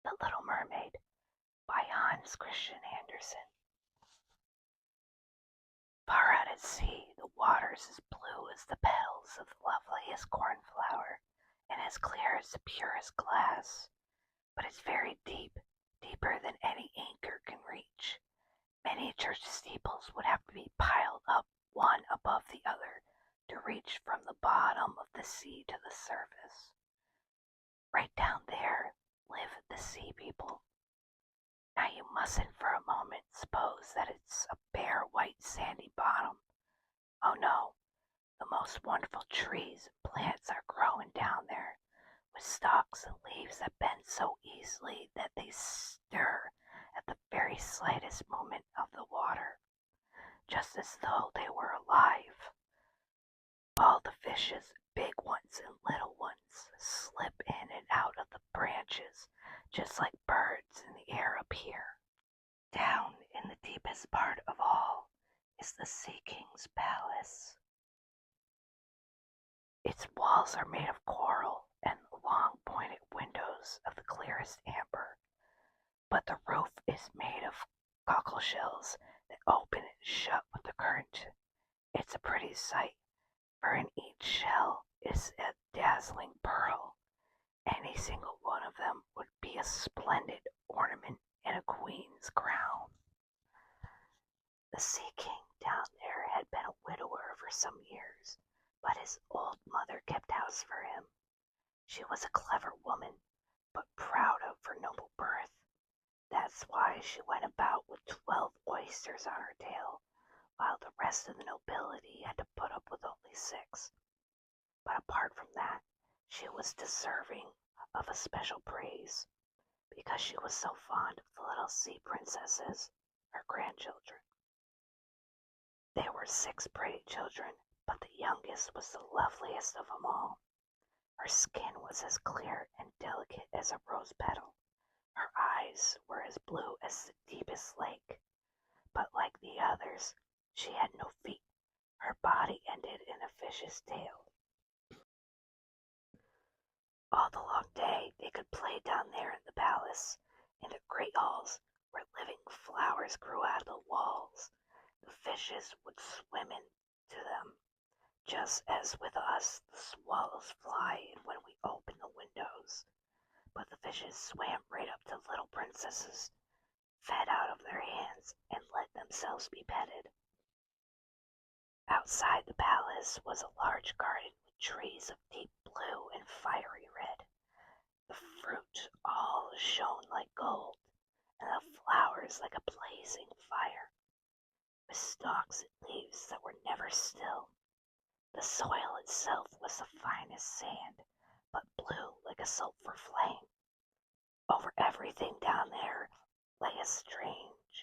The Little Mermaid by Hans Christian Andersen. Far out at sea, the water's as blue as the petals of the loveliest cornflower, and as clear as the purest glass. But it's very deep, deeper than any anchor can reach. Many church steeples would have to be piled up one above the other to reach from the bottom of the sea to the surface. Right down there live the sea people. Now you mustn't for a moment suppose that it's a bare white sandy bottom. Oh no, the most wonderful trees and plants are growing down there, with stalks and leaves that bend so easily that they stir at the very slightest movement of the water, just as though they were alive. All the fishes, big ones and little ones, slip in and out of the branches, just like birds in the air up here. Down in the deepest part of all is the Sea King's palace. Its walls are made of coral and the long pointed windows of the clearest amber, but the roof is made of cockle shells that open and shut with the current. It's a pretty sight, for in each shell is a dazzling pearl. Any single one of them would be a splendid ornament in a queen's crown. The Sea King down there had been a widower for some years, but his old mother kept house for him. She was a clever woman, but proud of her noble birth. That's why she went about with 12 oysters on her tail, while the rest of the nobility had to put up with only 6. But apart from that, she was deserving of a special praise, because she was so fond of the little sea princesses, her grandchildren. There were 6 pretty children, but the youngest was the loveliest of them all. Her skin was as clear and delicate as a rose petal. Her eyes were as blue as the deepest lake. But like the others, she had no feet. Her body ended in a fish's tail. All the long day they could play down there in the palace, in the great halls where living flowers grew out of the walls. The fishes would swim into them, just as with us the swallows fly in when we open the windows. But the fishes swam right up to little princesses, fed out of their hands, and let themselves be petted. Outside the palace was a large garden with trees of deep blue and fiery red. The fruit all shone like gold, and the flowers like a blazing fire, with stalks and leaves that were never still. The soil itself was the finest sand, but blue like a sulphur flame. Over everything down there lay a strange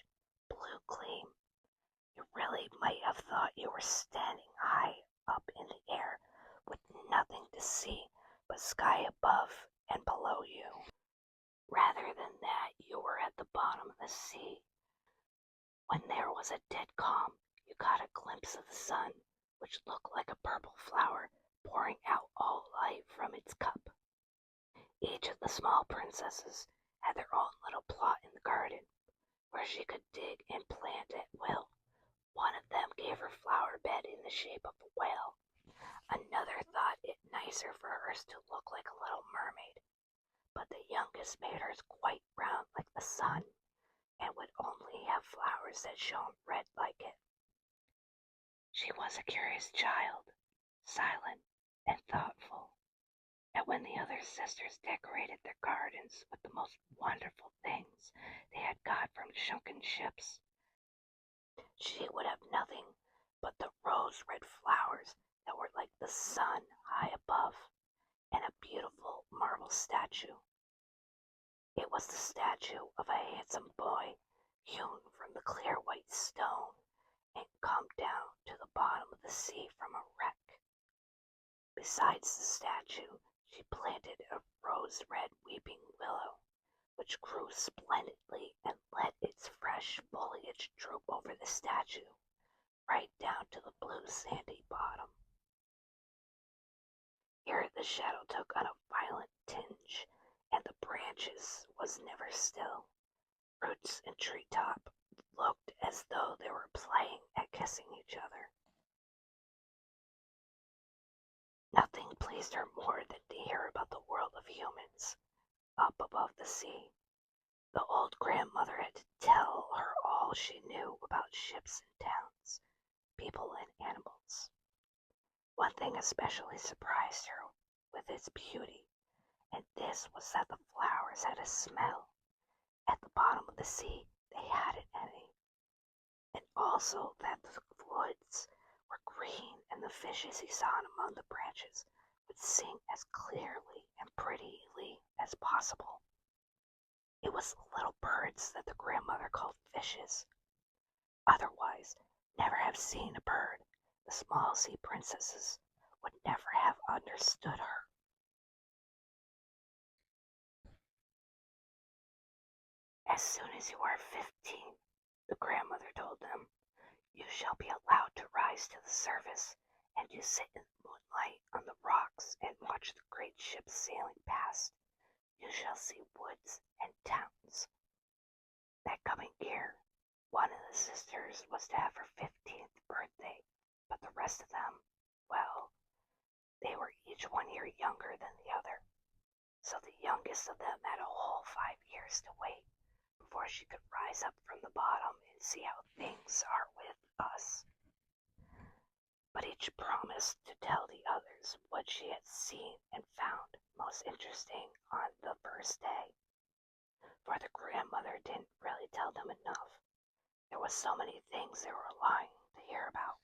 blue gleam. You really might have thought you were standing high up in the air with nothing to see but sky above and below you. Rather than that, you were at the bottom of the sea. When there was a dead calm, you caught a glimpse of the sun, which looked like a purple flower pouring out all light from its cup. Each of the small princesses had their own little plot in the garden, where she could dig and plant at will. One of them gave her flower bed in the shape of a whale. Another thought it nicer for hers to look like a little mermaid. But the youngest made hers quite round like the sun, and would only have flowers that shone red like it. She was a curious child, silent and thoughtful. And when the other sisters decorated their gardens with the most wonderful things they had got from sunken ships, she would have nothing but the rose-red flowers that were like the sun high above, and a beautiful marble statue. It was the statue of a handsome boy hewn from the clear white stone and come down to the bottom of the sea from a wreck. Besides the statue, she planted a rose-red weeping willow, which grew splendidly and let its fresh foliage droop over the statue, right down to the blue sandy bottom. Here the shadow took on a violent tinge, and the branch branches was never still. Roots and treetop looked as though they were playing at kissing each other. Nothing pleased her more than to hear about the world of humans up above the sea. The old grandmother had to tell her all she knew about ships and towns, people and animals. One thing especially surprised her with its beauty, and this was that the flowers had a smell. At the bottom of the sea they hadn't any, and also that the woods were green and the fishes he saw among the branches would sing as clearly and prettily as possible. It was the little birds that the grandmother called fishes. Otherwise, never have seen a bird, the small sea princesses would never have understood her. As soon as you are 15, the grandmother told them, you shall be allowed to rise to the surface and to sit in the moonlight on the rocks and watch the great ships sailing past. You shall see woods and towns. That coming year, one of the sisters was to have her 15th birthday, but the rest of them, well, they were each 1 year younger than the other. So the youngest of them had a whole 5 years to wait before she could rise up from the bottom and see how things are with us. But each promised to tell the others what she had seen and found most interesting on the first day. For the grandmother didn't really tell them enough. There were so many things they were lying to hear about.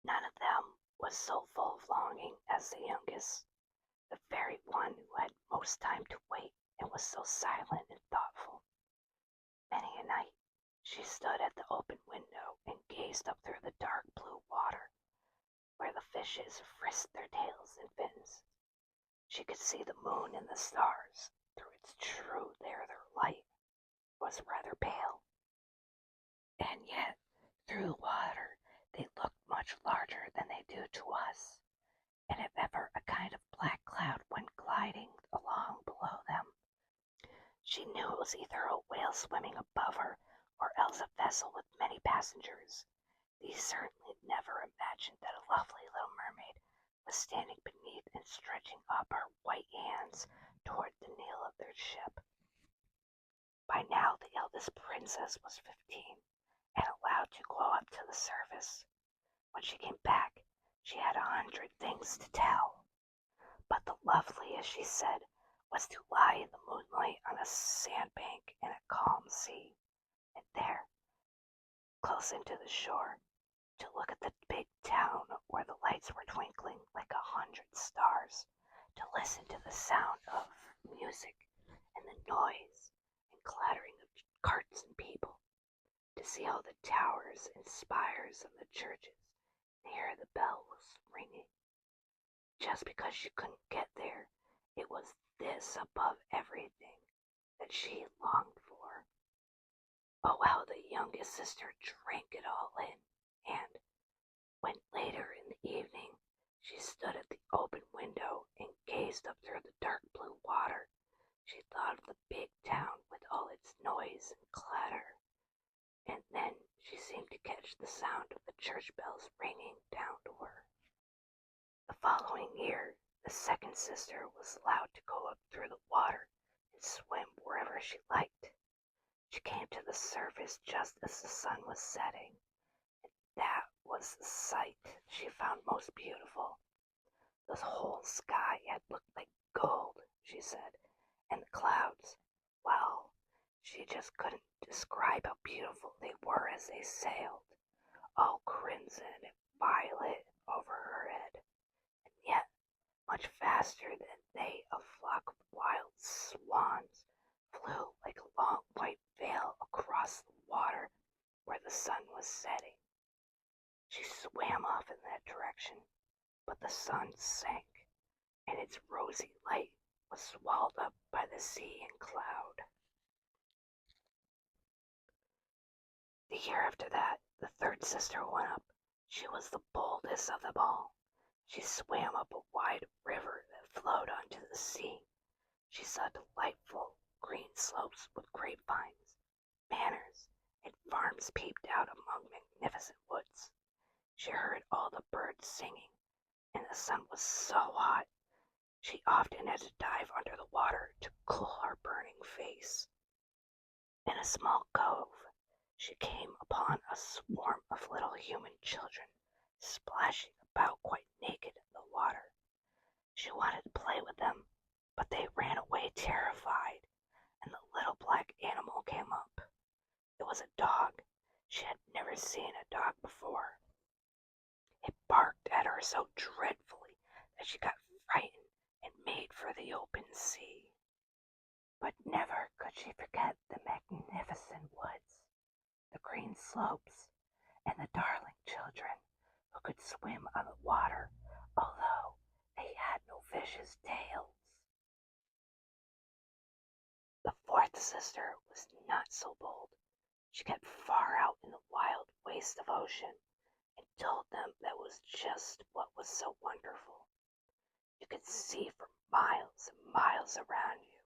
None of them was so full of longing as the youngest, the very one who had most time to wait and was so silent and thoughtful. Many a night she stood at the open window and gazed up through the dark blue water, where the fishes frisked their tails and fins. She could see the moon and the stars through its true their light was rather pale. And yet, through the water, they looked much larger than they do to us, and if ever a kind of black cloud went gliding along below them, she knew it was either a whale swimming above her or else a vessel with many passengers. These certainly never imagined that a lovely little mermaid was standing beneath and stretching up her white hands toward the keel of their ship. By now the eldest princess was 15 and allowed to go up to the surface. When she came back, she had 100 things to tell. But the loveliest, she said, was to lie in the moonlight on a sandbank in a calm sea, and there, close into the shore, to look at the big town where the lights were twinkling like 100 stars, to listen to the sound of music and the noise and clattering of carts and people, to see all the towers and spires of the churches and hear the bells ringing. Just because she couldn't get there, it was this above everything that she longed for. Oh, how the youngest sister drank it all in, and when later in the evening she stood at the open window and gazed up through the dark blue water, she thought of the big town with all its noise and clatter, and then she seemed to catch the sound of the church bells ringing down to her. The following year, the second sister was allowed to go up through the water and swim wherever she liked. She came to the surface just as the sun was setting, and that was the sight she found most beautiful. The whole sky had looked like gold, she said, and the clouds, well, she just couldn't describe how beautiful they were as they sailed, all crimson and violet over her head, and yet much faster than they a flock of wild swans flew like a long white veil across the water where the sun was setting. She swam off in that direction, but the sun sank, and its rosy light was swallowed up by the sea and cloud. The year after that, the third sister went up. She was the boldest of them all. She swam up a wide river that flowed onto the sea. She saw delightful green slopes with grapevines, manors, and farms peeped out among magnificent woods. She heard all the birds singing, and the sun was so hot she often had to dive under the water to cool her burning face. In a small cove, she came upon a swarm of little human children splashing about quite naked in the water. She wanted to play with them, but they ran away terrified, and the little black animal came up. It was a dog. She had never seen a dog before. It barked at her so dreadfully that she got frightened and made for the open sea. But never could she forget the magnificent woods, the green slopes, and the darling children who could swim on the water, although they had no fish's tails. The fourth sister was not so bold. She kept far out in the wild waste of ocean, and told them that was just what was so wonderful. You could see for miles and miles around you.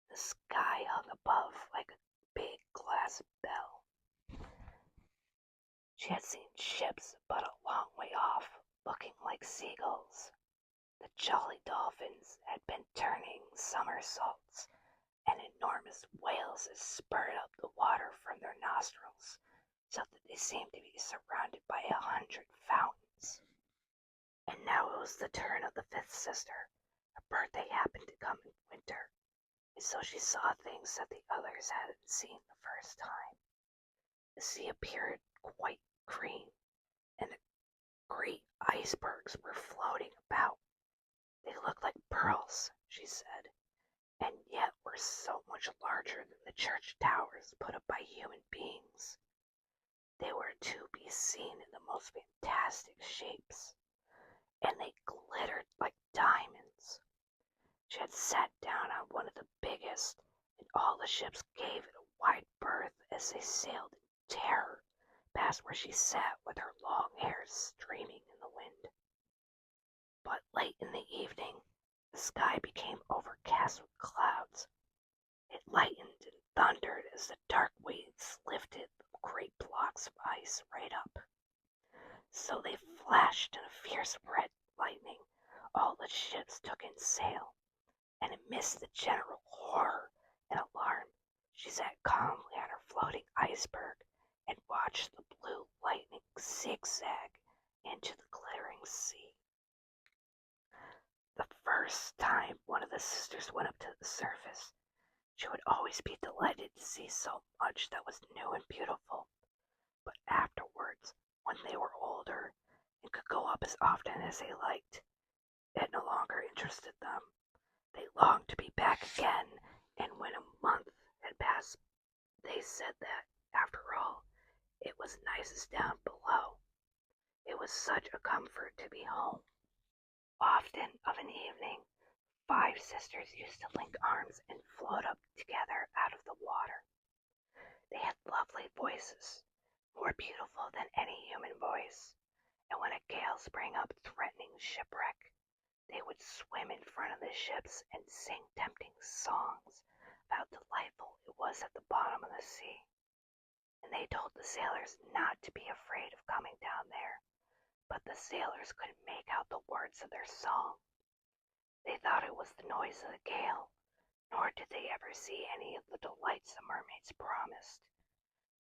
The sky hung above like a big glass bell. She had seen ships but a long way off, looking like seagulls. The jolly dolphins had been turning somersaults, and enormous whales had spurted up the water from their nostrils, so that they seemed to be surrounded by 100 fountains. And now it was the turn of the fifth sister. Her birthday happened to come in winter, and so she saw things that the others hadn't seen the first time. The sea appeared quite green, and the great icebergs were floating about. They looked like pearls, she said, and yet were so much larger than the church towers put up by human beings. They were to be seen in the most fantastic shapes, and they glittered like diamonds. She had sat down on one of the biggest, and all the ships gave it a wide berth as they sailed in terror past where she sat with her long hair streaming in the wind. But late in the evening, the sky became overcast with clouds. It lightened and thundered as the dark waves lifted the great blocks of ice right up. So they flashed in a fierce red lightning. All the ships took in sail, and amidst the general horror and alarm, she sat calmly on her floating iceberg and watched the blue lightning zigzag into the glittering sea. The first time one of the sisters went up to the surface, she would always be delighted to see so much that was new and beautiful. But afterwards, when they were older and could go up as often as they liked, it no longer interested them. They longed to be back again, and when a month had passed, they said that, after all, it was nicest down below. It was such a comfort to be home. Often of an evening, 5 sisters used to link arms and float up together out of the water. They had lovely voices, more beautiful than any human voice, and when a gale sprang up threatening shipwreck, they would swim in front of the ships and sing tempting songs about how delightful it was at the bottom of the sea. And they told the sailors not to be afraid of coming down there, but the sailors couldn't make out the words of their song. They thought it was the noise of the gale, nor did they ever see any of the delights the mermaids promised,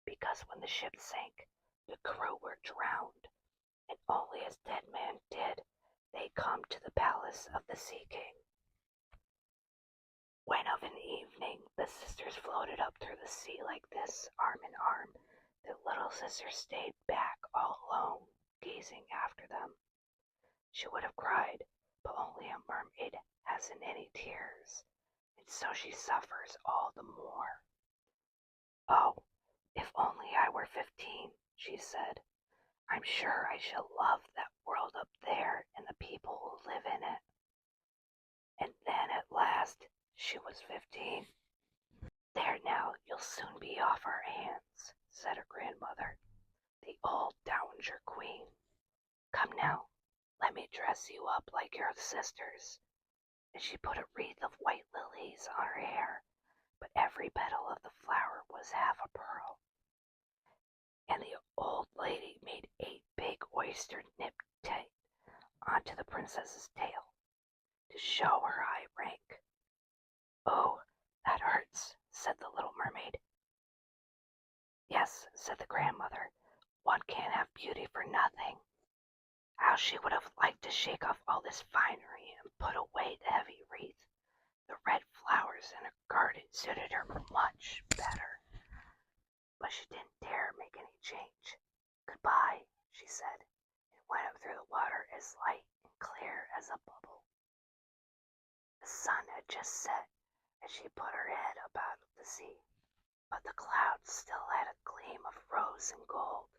because when the ship sank, the crew were drowned, and only as dead men did they come to the palace of the Sea King. When of an evening the sisters floated up through the sea like this, arm in arm, the little sister stayed back all alone, gazing after them. She would have cried, but only a mermaid hasn't any tears, and so she suffers all the more. Oh, if only I were 15, she said. I'm sure I shall love that world up there and the people who live in it. And then at last she was 15. There now, you'll soon be off our hands, said her grandmother, the old dowager queen. Come now, let me dress you up like your sisters. and she put a wreath of white lilies on her hair, but every petal of the flower was half a pearl. And the old lady made 8 big oysters nipped tight onto the princess's tail to show her high rank. "Oh, that hurts," said the little mermaid. "Yes," said the grandmother, "one can't have beauty for nothing." How she would have liked to shake off all this finery and put away the heavy wreath. The red flowers in her garden suited her much better, but she didn't dare make any change. "Goodbye," she said, and went up through the water as light and clear as a bubble. The sun had just set as she put her head up out of the sea, but the clouds still had a gleam of rose and gold.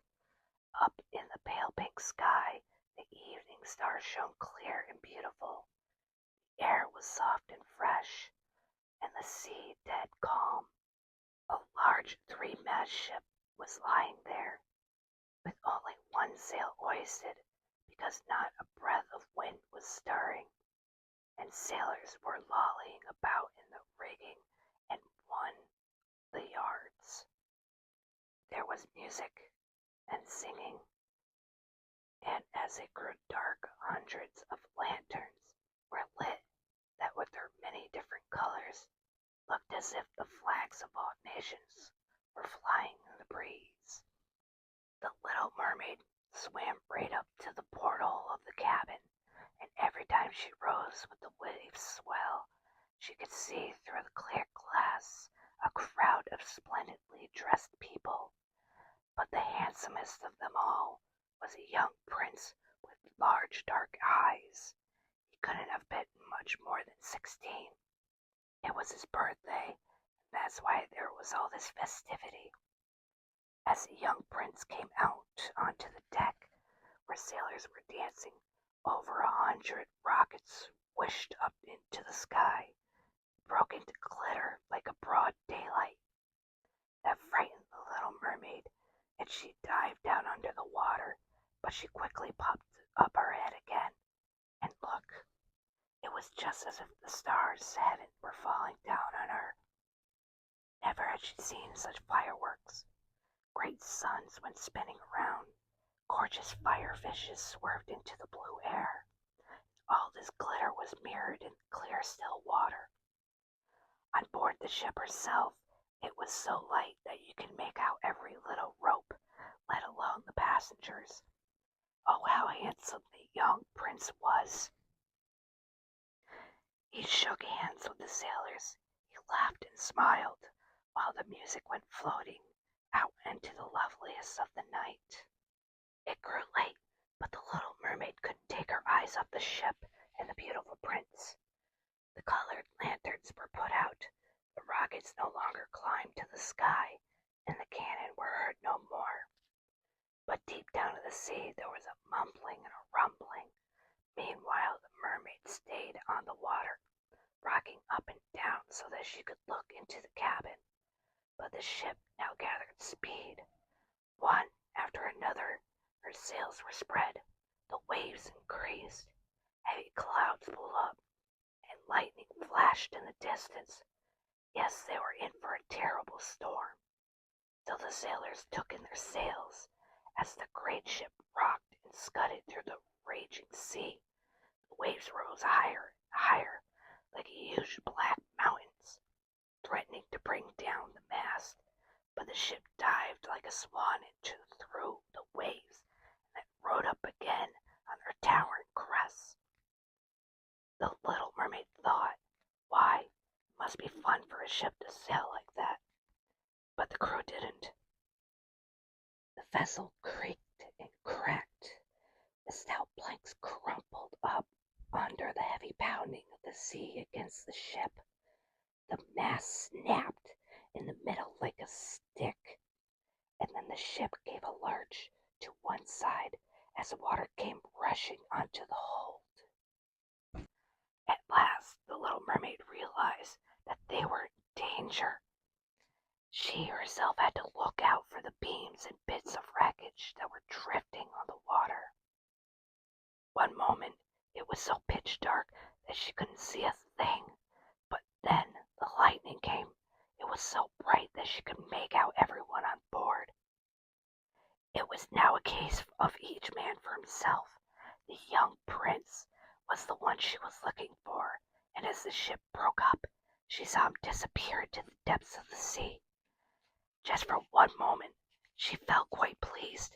Up in the pale pink sky, the evening stars shone clear and beautiful. The air was soft and fresh, and the sea dead calm. A large 3-mast ship was lying there, with only one sail hoisted, because not a breath of wind was stirring, and sailors were lolling about in the rigging and won the yards. There was music and singing, and as it grew dark, hundreds of lanterns were lit that, with their many different colors, looked as if the flags of all nations were flying in the breeze. The little mermaid swam right up to the porthole of the cabin, and every time she rose with the waves' swell, she could see through the clear glass a crowd of splendidly dressed people. But the handsomest of them all was a young prince with large dark eyes. He couldn't have been much more than 16. It was his birthday, and that's why there was all this festivity. As the young prince came out onto the deck, where sailors were dancing, over 100 rockets wished up into the sky, broke into glitter like a broad daylight. That frightened the little mermaid, and she dived down under the water, but she quickly popped up her head again, and look, it was just as if the stars' heaven were falling down on her. Never had she seen such fireworks. Great suns went spinning around. Gorgeous firefishes swerved into the blue air. All this glitter was mirrored in clear still water. On board the ship herself, it was so light that you could make out every little rope, let alone the passengers. Oh, how handsome the young prince was! He shook hands with the sailors. He laughed and smiled, while the music went floating out into the loveliest of the night. It grew late, but the little mermaid couldn't take her eyes off the ship and the beautiful prince. The colored lanterns were put out, the rockets no longer climbed to the sky, and the cannon were heard no more. But deep down in the sea there was a mumbling and a rumbling. Meanwhile the mermaid stayed on the water, rocking up and down so that she could look into the cabin. But the ship now gathered speed. One after another, her sails were spread, the waves increased, heavy clouds blew up, and lightning flashed in the distance. Yes, they were in for a terrible storm. So the sailors took in their sails as the great ship rocked and scudded through the raging sea. The waves rose higher and higher, like huge black mountains, threatening to bring down the mast. But the ship dived like a swan into through the waves, and then rode up again on her towering crests. The little mermaid thought, why, it must be fun for a ship to sail like that. But the crew didn't. The vessel creaked and cracked. The stout planks crumpled up under the heavy pounding of the sea against the ship. The mast snapped in the middle like a stick, and then the ship gave a lurch to one side as the water came rushing onto the hold. At last the little mermaid realized that they were in danger. She herself had to look out for the beams and bits of wreckage that were drifting on the water. One moment it was so pitch dark that she couldn't see a thing. But then the lightning came. It was so bright that she could make out everyone on board. It was now a case of each man for himself. The young prince was the one she was looking for, and as the ship broke up, she saw him disappear into the depths of the sea. Just for one moment, she felt quite pleased,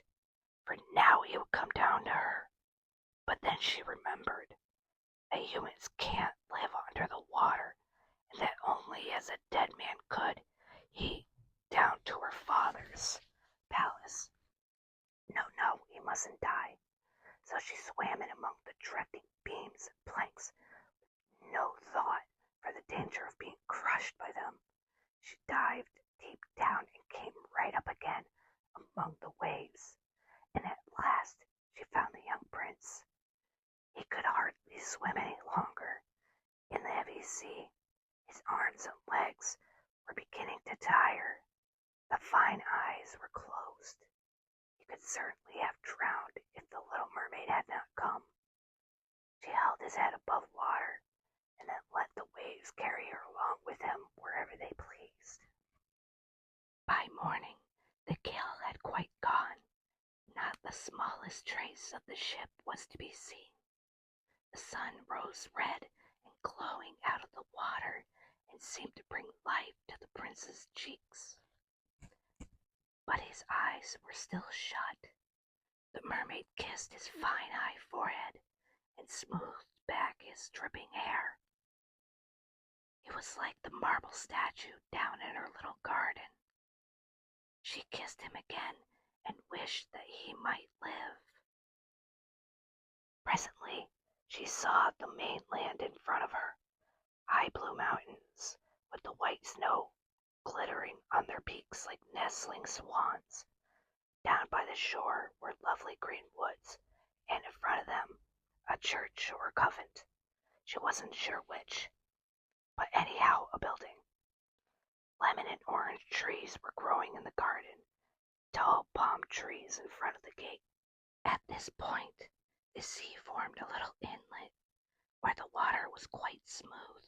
for now he would come down to her. But then she remembered that humans can't live under the water, and that only as a dead man could he down to her father's palace. No, he mustn't die. So she swam in among the drifting beams and planks, with no thought for the danger of being crushed by them. She dived deep down and came right up again among the waves, and at last she found the young prince. He could hardly swim any longer. In the heavy sea, his arms and legs were beginning to tire. The fine eyes were closed. He could certainly have drowned if the little mermaid had not come. She held his head above water and then let the waves carry her along with them wherever they pleased. By morning, the gale had quite gone. Not the smallest trace of the ship was to be seen. The sun rose red and glowing out of the water and seemed to bring life to the prince's cheeks. But his eyes were still shut. The mermaid kissed his fine high forehead and smoothed back his dripping hair. He was like the marble statue down in her little garden. She kissed him again and wished that he might live. Presently, she saw the mainland in front of her, high blue mountains with the white snow glittering on their peaks like nestling swans. Down by the shore were lovely green woods, and in front of them a church or a convent. She wasn't sure which, but anyhow a building. Lemon and orange trees were growing in the garden, tall palm trees in front of the gate. At this point, the sea formed a little inlet where the water was quite smooth,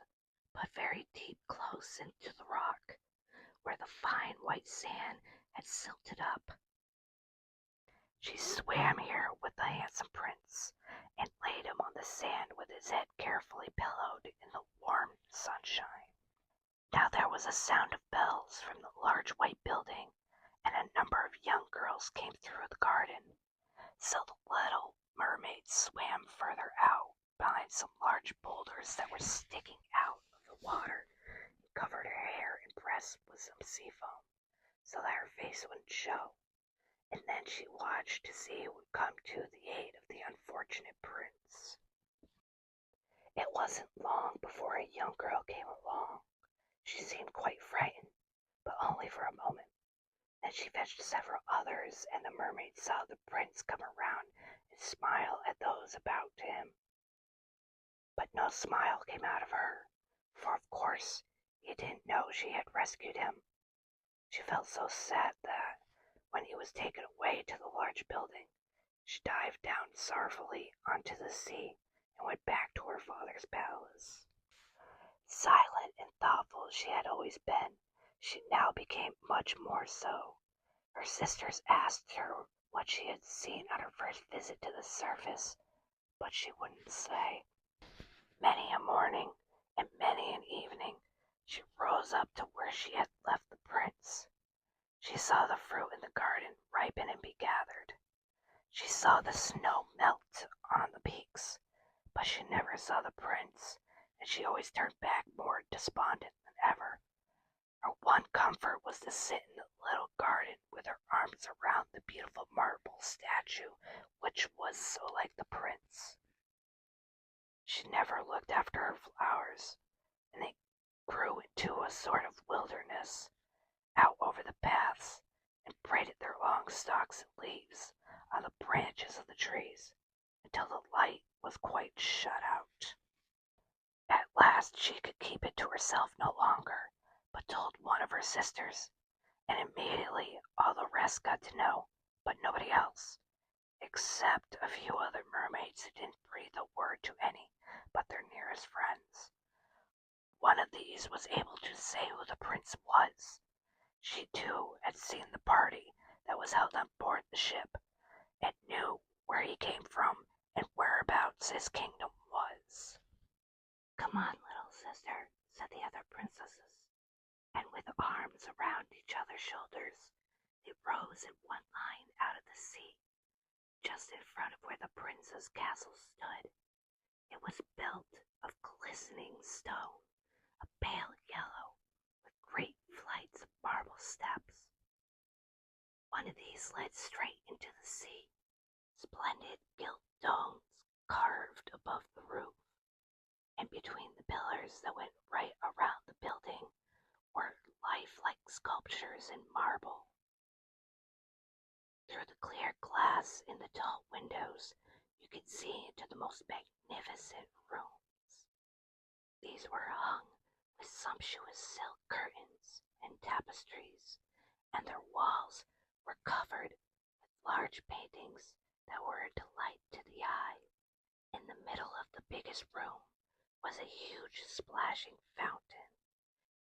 but very deep close into the rock, where the fine white sand had silted up. She swam here with the handsome prince, and laid him on the sand with his head carefully pillowed in the warm sunshine. Now there was a sound of bells from the large white building, and a number of young girls came through the garden. So the little mermaid swam further out behind some large boulders that were sticking out of the water, and covered her hair and breasts with some sea foam, so that her face wouldn't show. And then she watched to see who would come to the aid of the unfortunate prince. It wasn't long before a young girl came along. She seemed quite frightened, but only for a moment. Then she fetched several others, and the mermaid saw the prince come around and smile at those about him. But no smile came out of her, for of course he didn't know she had rescued him. She felt so sad that, when he was taken away to the large building, she dived down sorrowfully onto the sea and went back to her father's palace. Silent and thoughtful she had always been, she now became much more so. Her sisters asked her what she had seen on her first visit to the surface, but she wouldn't say. Many a morning and many an evening she rose up to where she had left the prince. She saw the fruit in the garden ripen and be gathered. She saw the snow melt on the peaks, but she never saw the prince, and she always turned back more despondent than ever. Her one comfort was to sit in the little garden with her arms around the beautiful marble statue which was so like the prince. She never looked after her flowers, and they grew into a sort of wilderness out over the paths, and braided their long stalks and leaves on the branches of the trees until the light was quite shut out. At last she could keep it to herself no longer, but told one of her sisters, and immediately all the rest got to know, but nobody else, except a few other mermaids who didn't breathe a word to any but their nearest Louise was able to say who the prince was. She too had seen the party that was held on board the ship, and knew where he came from and whereabouts his kingdom was. "Come on, little sister," said the other princesses, and with arms around each other's shoulders, they rose in one line out of the sea, just in front of where the prince's castle stood. It was built of glistening stone, a pale yellow, with great flights of marble steps. One of these led straight into the sea, splendid gilt domes carved above the roof, and between the pillars that went right around the building were lifelike sculptures in marble. Through the clear glass in the tall windows, you could see into the most magnificent rooms. These were hung with sumptuous silk curtains and tapestries, and their walls were covered with large paintings that were a delight to the eye. In the middle of the biggest room was a huge splashing fountain.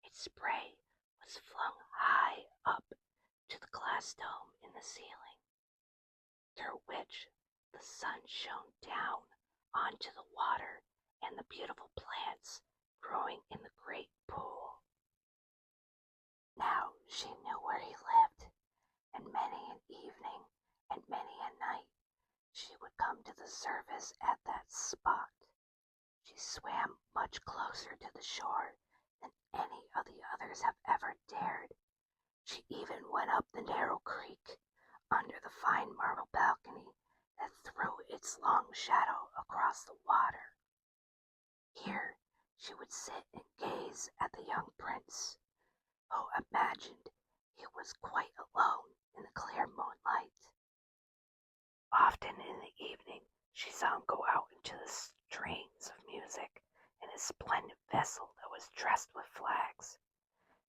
Its spray was flung high up to the glass dome in the ceiling, through which the sun shone down onto the water and the beautiful plants growing in the great pool. Now she knew where he lived, and many an evening and many a night she would come to the surface at that spot. She swam much closer to the shore than any of the others have ever dared. She even went up the narrow creek under the fine marble balcony that threw its long shadow across the water. Here she would sit and gaze at the young prince, who imagined he was quite alone in the clear moonlight. Often in the evening she saw him go out into the strains of music in a splendid vessel that was dressed with flags.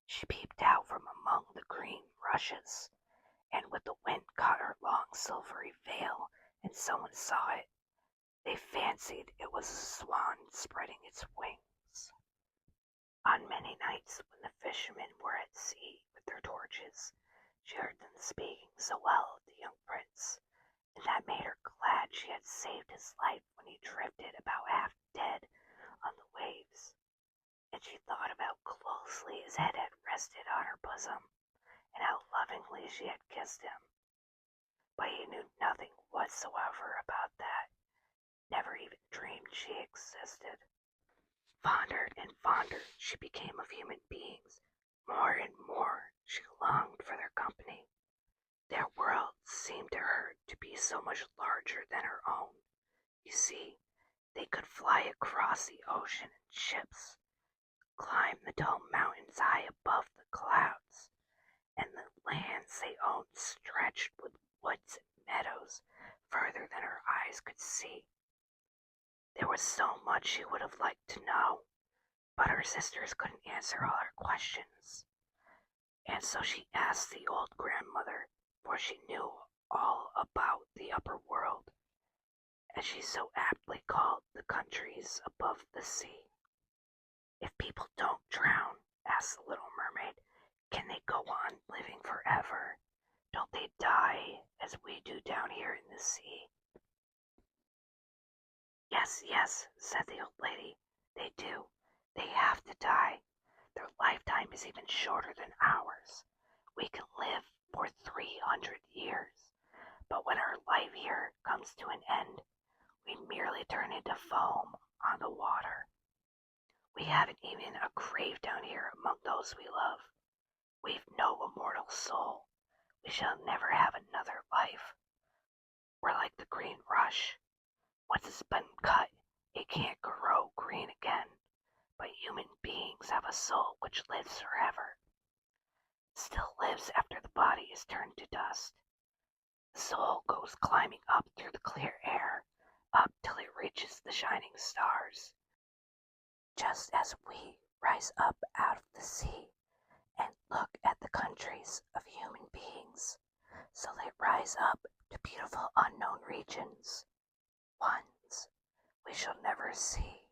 She peeped out from among the green rushes, and with the wind caught her long silvery veil, and someone saw it. They fancied it was a swan spreading its wings. On many nights when the fishermen were at sea with their torches, she heard them speaking so well of the young prince, and that made her glad she had saved his life when he drifted about half dead on the waves. And she thought of how closely his head had rested on her bosom, and how lovingly she had kissed him. But he knew nothing whatsoever about that, never even dreamed she existed. Fonder and fonder she became of human beings. More and more she longed for their company. Their world seemed to her to be so much larger than her own. You see, they could fly across the ocean in ships, climb the tall mountains high above the clouds, and the lands they owned stretched with woods and meadows further than her eyes could see. There was so much she would have liked to know, but her sisters couldn't answer all her questions. And so she asked the old grandmother, for she knew all about the upper world, as she so aptly called the countries above the sea. "If people don't drown," asked the little mermaid, "can they go on living forever? Don't they die as we do down here in the sea?" "Yes, yes," said the old lady, "they do. They have to die. Their lifetime is even shorter than ours. We can live for 300 years, but when our life here comes to an end, we merely turn into foam on the water. We haven't even a grave down here among those we love. We've no immortal soul. We shall never have another life. We're like the green rush. Once it's been cut, it can't grow green again. But human beings have a soul which lives forever. Still lives after the body is turned to dust. The soul goes climbing up through the clear air, up till it reaches the shining stars. Just as we rise up out of the sea and look at the countries of human beings, so they rise up to beautiful unknown regions, ones we shall never see."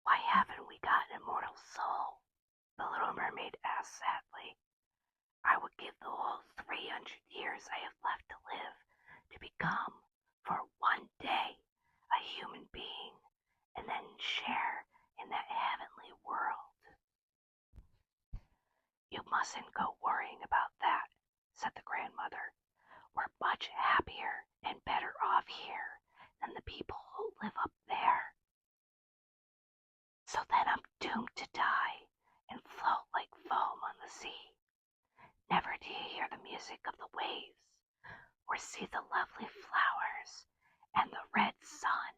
"Why haven't we got an immortal soul?" the little mermaid asked sadly. "I would give the whole 300 years I have left to live to become, for one day, a human being, and then share in that heavenly world." "You mustn't go worrying about that," said the grandmother. "We're much happier and better off here than the people who live up there." "So then I'm doomed to die and float like foam on the sea. Never do you hear the music of the waves, or see the lovely flowers and the red sun.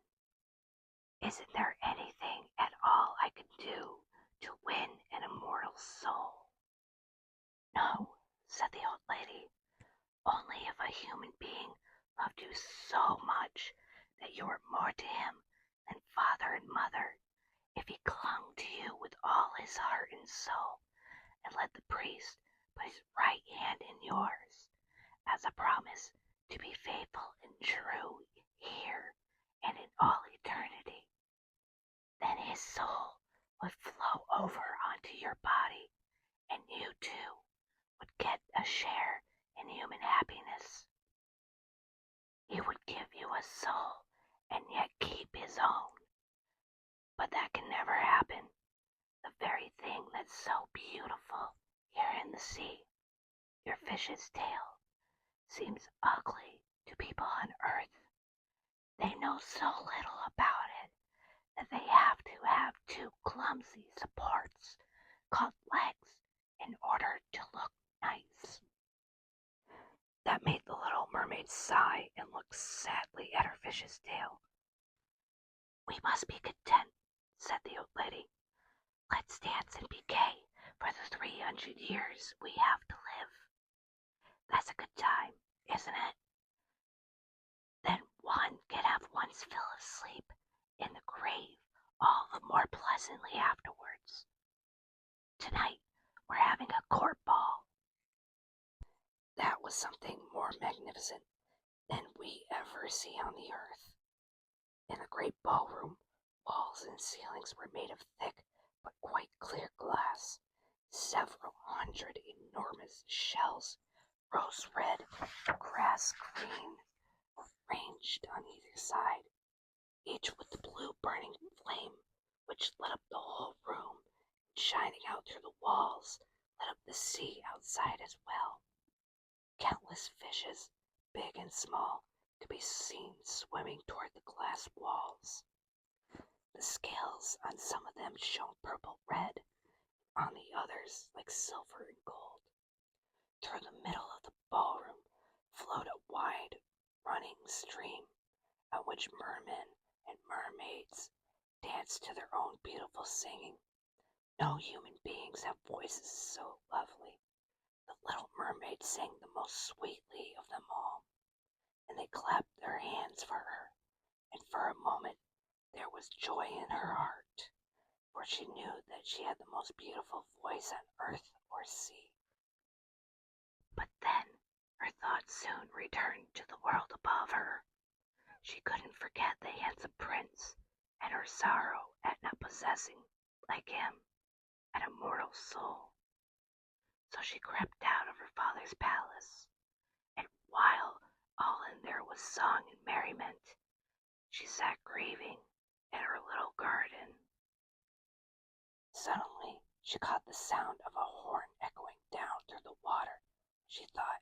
Isn't there anything at all I can do to win an immortal soul?" "No," said the old lady. "Only if a human being loved you so much that you were more to him than father and mother, if he clung to you with all his heart and soul, and let the priest put his right hand in yours, as a promise to be faithful and true here and in all eternity, then his soul would flow over onto your body, and you too would get a share in human happiness. He would give you a soul and yet keep his own. But that can never happen. The very thing that's so beautiful here in the sea, your fish's tail, seems ugly to people on earth. They know so little about it that they have to have two clumsy supports called legs in order to look nice." That made the little mermaid sigh and look sadly at her fish's tail. "We must be content," said the old lady. "Let's dance and be gay for the 300 years we have to live. That's a good time, isn't it? Then one can have one's fill of sleep in the grave all the more pleasantly afterwards. Tonight we're having a court ball." That was something more magnificent than we ever see on the earth. In the great ballroom, walls and ceilings were made of thick but quite clear glass. Several hundred enormous shells, rose red, grass green, were ranged on either side, each with the blue burning flame which lit up the whole room, and shining out through the walls, lit up the sea outside as well. Countless fishes, big and small, could be seen swimming toward the glass walls. The scales on some of them shone purple red, on the others like silver and gold. Through the middle of the ballroom flowed a wide running stream, on which mermen and mermaids danced to their own beautiful singing. No human beings have voices so lovely. The little mermaid sang the most sweetly of them all, and they clapped their hands for her, and for a moment there was joy in her heart, for she knew that she had the most beautiful voice on earth or sea. But then her thoughts soon returned to the world above her. She couldn't forget the handsome prince, and her sorrow at not possessing, like him, an immortal soul. So she crept out of her father's palace, and while all in there was song and merriment, she sat grieving in her little garden. Suddenly she caught the sound of a horn echoing down through the water. She thought,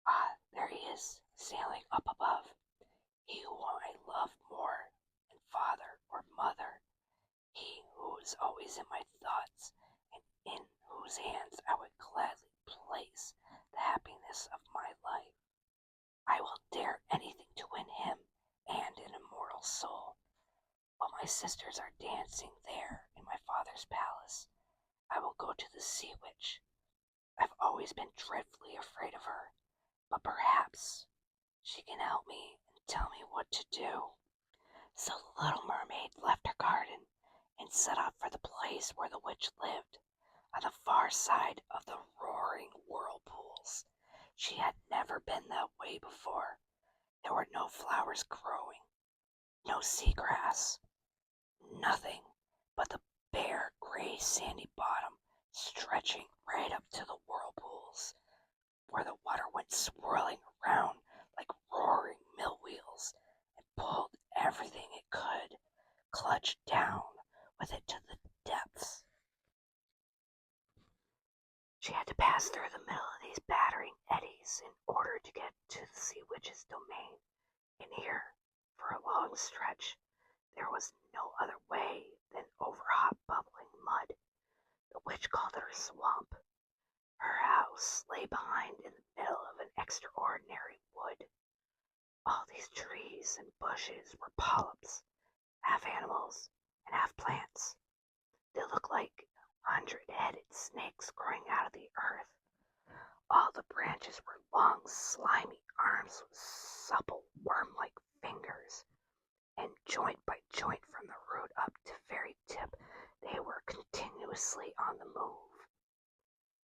"Ah, there he is, sailing up above, he whom I love more than father or mother, he who is always in my thoughts, and in whose hands I would gladly place the happiness of my life. I will dare anything to win him and an immortal soul. While my sisters are dancing there in my father's palace, I will go to the sea witch. I've always been dreadfully afraid of her, but perhaps she can help me and tell me what to do." So the little mermaid left her garden and set off for the place where the witch lived, on the far side of the roaring whirlpools. She had never been that way before. There were no flowers growing, no sea grass, nothing but the bare gray sandy bottom stretching right up to the whirlpools, where the water went swirling around like roaring mill wheels and pulled everything it could, clutched down with it to the depths. She had to pass through the middle of these battering eddies in order to get to the sea witch's domain. And here, for a long stretch, there was no other way than over hot bubbling mud. The witch called it her swamp. Her house lay behind in the middle of an extraordinary wood. All these trees and bushes were polyps, half animals and half plants. They looked like 100-headed snakes growing out of the earth. All the branches were long, slimy arms with supple, worm-like fingers, and joint by joint from the root up to very tip, they were continuously on the move.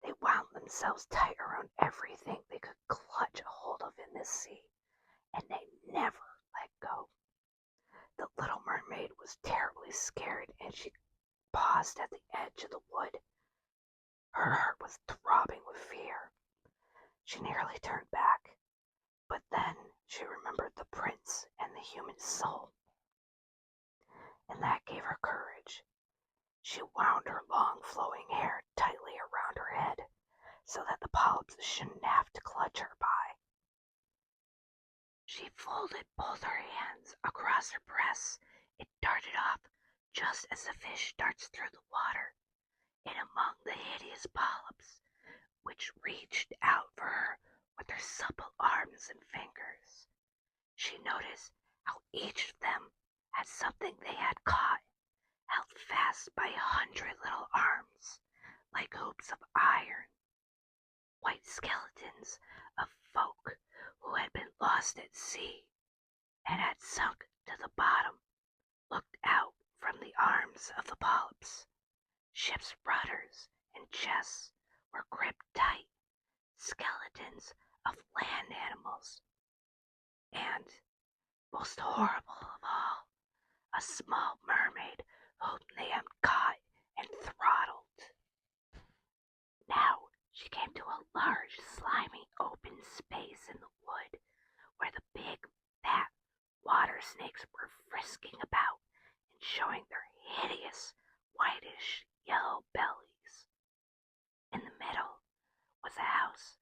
They wound themselves tight around everything they could clutch a hold of in this sea, and they never let go. The little mermaid was terribly scared, and she paused at the edge of the wood. Her heart was throbbing with fear. She nearly turned back, but then she remembered the prince and the human soul, and that gave her courage. She wound her long flowing hair tightly around her head so that the polyps shouldn't have to clutch her by. She folded both her hands across her breasts and darted off just as a fish darts through the water, and among the hideous polyps, which reached out for her with their supple arms and fingers. She noticed how each of them had something they had caught, held fast by 100 little arms, like hoops of iron. White skeletons of folk who had been lost at sea and had sunk to the bottom looked out from the arms of the polyps. Ship's rudders and chests were gripped tight, skeletons of land animals, and, most horrible of all, a small mermaid whom they had caught and throttled. Now she came to a large, slimy, open space in the wood where the big, fat water snakes were frisking about and showing their hideous, whitish, yellow bellies. In the middle was a house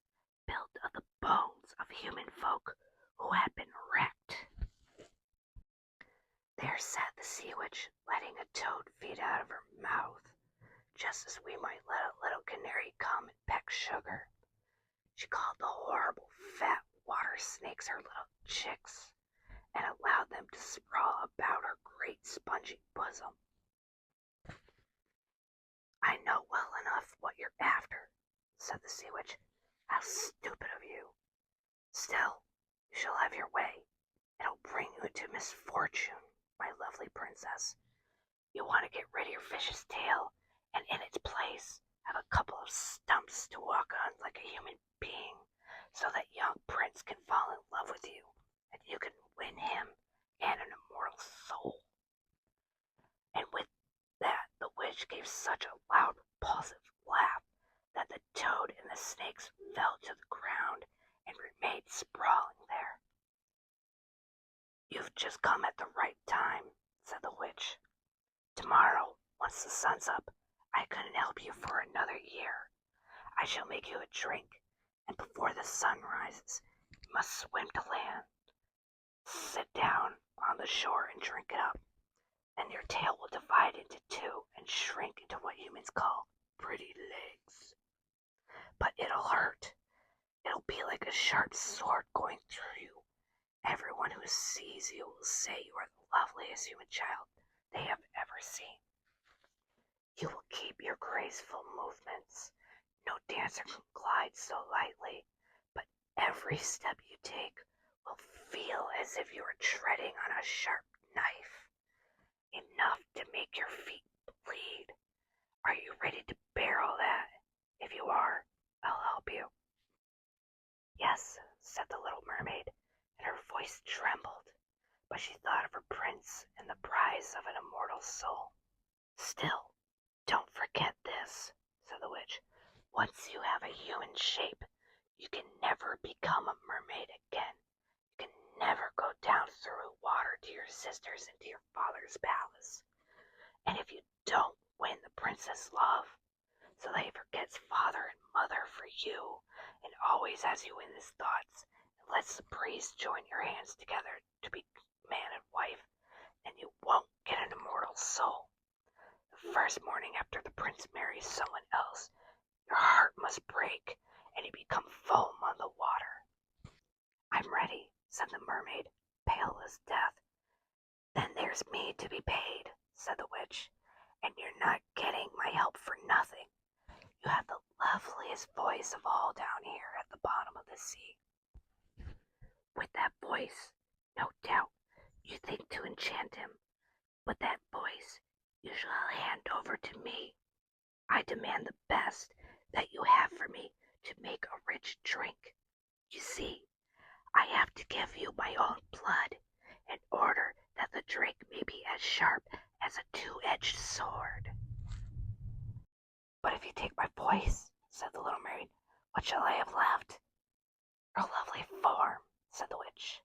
built of the bones of human folk who had been wrecked. There sat the sea witch, letting a toad feed out of her mouth, just as we might let a little canary come and peck sugar. She called the horrible fat water snakes her little chicks, and allowed them to sprawl about her great spongy bosom. I know well enough what you're after, said the sea witch. How stupid of you. Still, you shall have your way. It'll bring you into misfortune, my lovely princess. You want to get rid of your fish's tail, and in its place have a couple of stumps to walk on like a human being, so that young prince can fall in love with you, and you can win him and an immortal soul. And with that, the witch gave such a loud, repulsive laugh that the toad and the snakes fell to the ground and remained sprawling there. You've just come at the right time, said the witch. Tomorrow, once the sun's up, I couldn't help you for another year. I shall make you a drink, and before the sun rises, you must swim to land. Sit down on the shore and drink it up. Then your tail will divide into two and shrink into what humans call pretty legs. But it'll hurt. It'll be like a sharp sword going through you. Everyone who sees you will say you are the loveliest human child they have ever seen. You will keep your graceful movements. No dancer can glide so lightly, but every step you take will feel as if you are treading on a sharp knife, enough to make your feet bleed. Are you ready to bear all that? If you are, I'll help you. Yes, said the little mermaid, and her voice trembled, but she thought of her prince and the prize of an immortal soul. Still, don't forget this, said the witch. Once you have a human shape, you can never become a mermaid again. You can never go down through water to your sisters and to your father's palace. And if you don't win the princess' love, so that he forgets father and mother for you, and always has you in his thoughts, and lets the priest join your hands together to be man and wife, then you won't get an immortal soul. The first morning after the prince marries someone else, your heart must break, and you become foam on the water. I'm ready, said the mermaid, pale as death. Then there's me to be paid, said the witch, and you're not getting my help for nothing. You have the loveliest voice of all down here at the bottom of the sea. With that voice, no doubt, you think to enchant him, but that voice you shall hand over to me. I demand the best that you have for me to make a rich drink. You see, I have to give you my own blood in order that the drink may be as sharp as a two-edged sword. But if you take my voice, said the little maid, what shall I have left? Your lovely form, said the witch,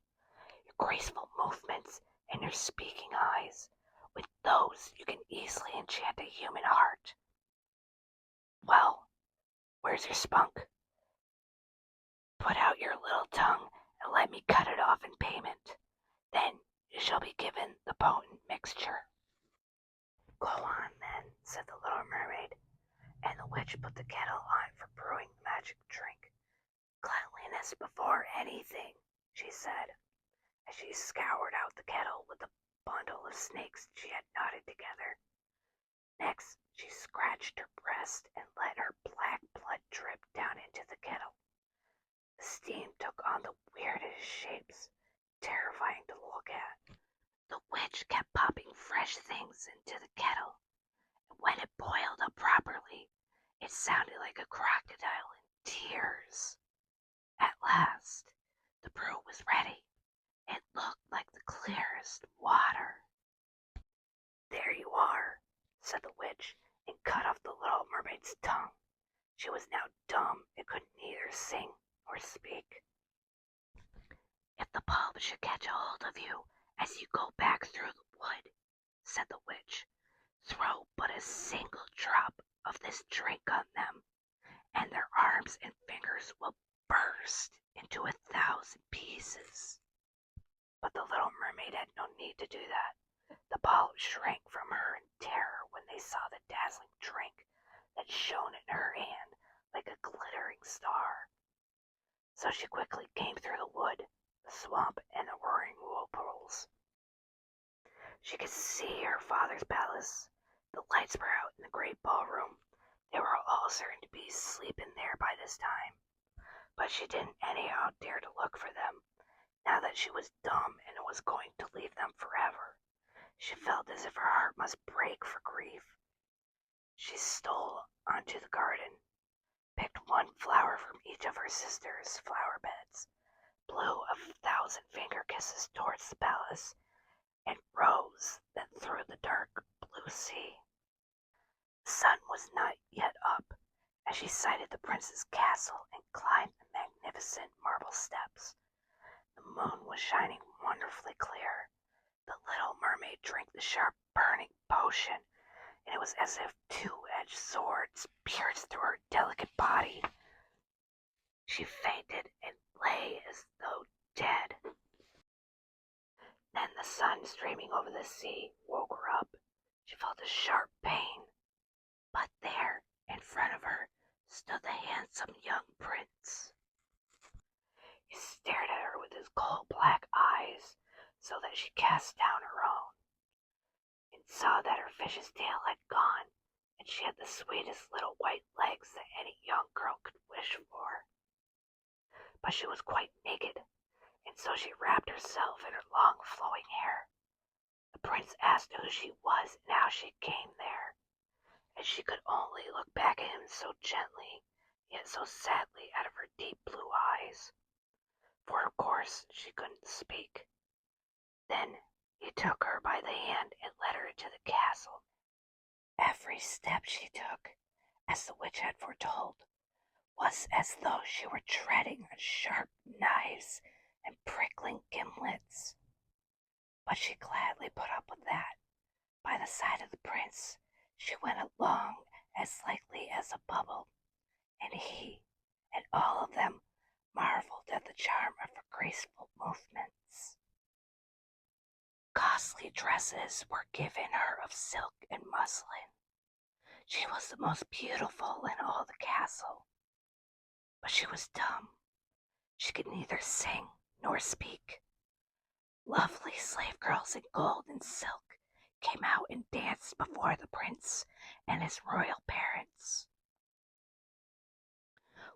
your graceful movements and your speaking eyes. With those you can easily enchant a human heart. Well, where's your spunk? Put out your little tongue and let me cut it off in payment. Then you shall be given the potent mixture. Go on, then, said the little mermaid, and the witch put the kettle on for brewing the magic drink. Cleanliness before anything, she said, as she scoured out the kettle with the bundle of snakes she had knotted together. Next, she scratched her breast and let her black blood drip down into the kettle. The steam took on the weirdest shapes, terrifying to look at. The witch kept popping fresh things into the kettle, and when it boiled up properly, it sounded like a crocodile in tears. At last, the brew was ready. It looked like the clearest water. There you are, said the witch, and cut off the little mermaid's tongue. She was now dumb and could neither sing nor speak. If the pulp should catch a hold of you as you go back through the wood, said the witch, throw but a single drop of this drink on them, and their arms and fingers will burst into 1,000 pieces. But the little mermaid had no need to do that. The polyps shrank from her in terror when they saw the dazzling drink that shone in her hand like a glittering star. So she quickly came through the wood, the swamp, and the roaring whirlpools. She could see her father's palace. The lights were out in the great ballroom. They were all certain to be sleeping there by this time. But she didn't anyhow dare to look for them, now that she was dumb and was going to leave them forever. She felt as if her heart must break for grief. She stole onto the garden, picked one flower from each of her sisters' flower beds, blew 1,000 finger kisses towards the palace, and rose then through the dark blue sea. The sun was not yet up as she sighted the prince's castle and climbed the magnificent marble steps. The moon was shining wonderfully clear. The little mermaid drank the sharp burning potion, and it was as if two-edged swords pierced through her delicate body. She fainted and lay as though dead. Then the sun streaming over the sea woke her up. She felt a sharp pain. But there, in front of her, stood the handsome young prince. He stared at her with his coal-black eyes, so that she cast down her own, and saw that her fish's tail had gone, and she had the sweetest little white legs that any young girl could wish for. But she was quite naked, and so she wrapped herself in her long flowing hair. The prince asked who she was and how she came there, and she could only look back at him so gently, yet so sadly out of her deep blue eyes, for of course she couldn't speak. Then he took her by the hand and led her into the castle. Every step she took, as the witch had foretold, was as though she were treading on sharp knives and prickling gimlets. But she gladly put up with that. By the side of the prince she went along as lightly as a bubble, and he and all of them marveled at the charm of her graceful movements. Costly dresses were given her of silk and muslin. She was the most beautiful in all the castle. But she was dumb. She could neither sing nor speak. Lovely slave girls in gold and silk came out and danced before the prince and his royal parents.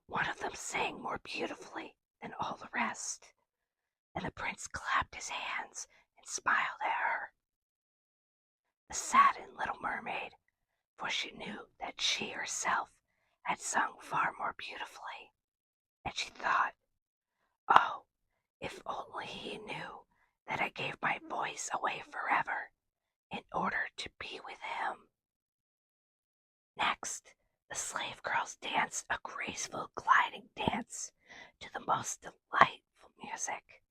One of them sang more beautifully than all the rest, and the prince clapped his hands and smiled at her. The saddened little mermaid, for she knew that she herself had sung far more beautifully, and she thought, "Oh, if only he knew that I gave my voice away forever in order to be with him." Next, the slave girls danced a graceful gliding dance to the most delightful music,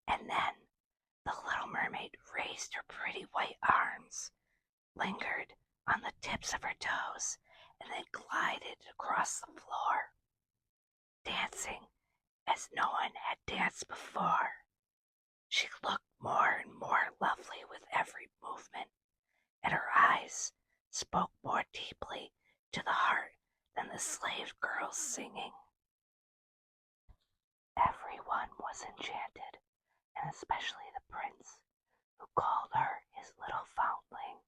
and then the little mermaid raised her pretty white arms, lingered on the tips of her toes, and then glided across the floor, dancing as no one had danced before. She looked more and more lovely with every movement, and her eyes spoke more deeply to the heart than the slave girl's singing. Everyone was enchanted, and especially the prince, who called her his little foundling.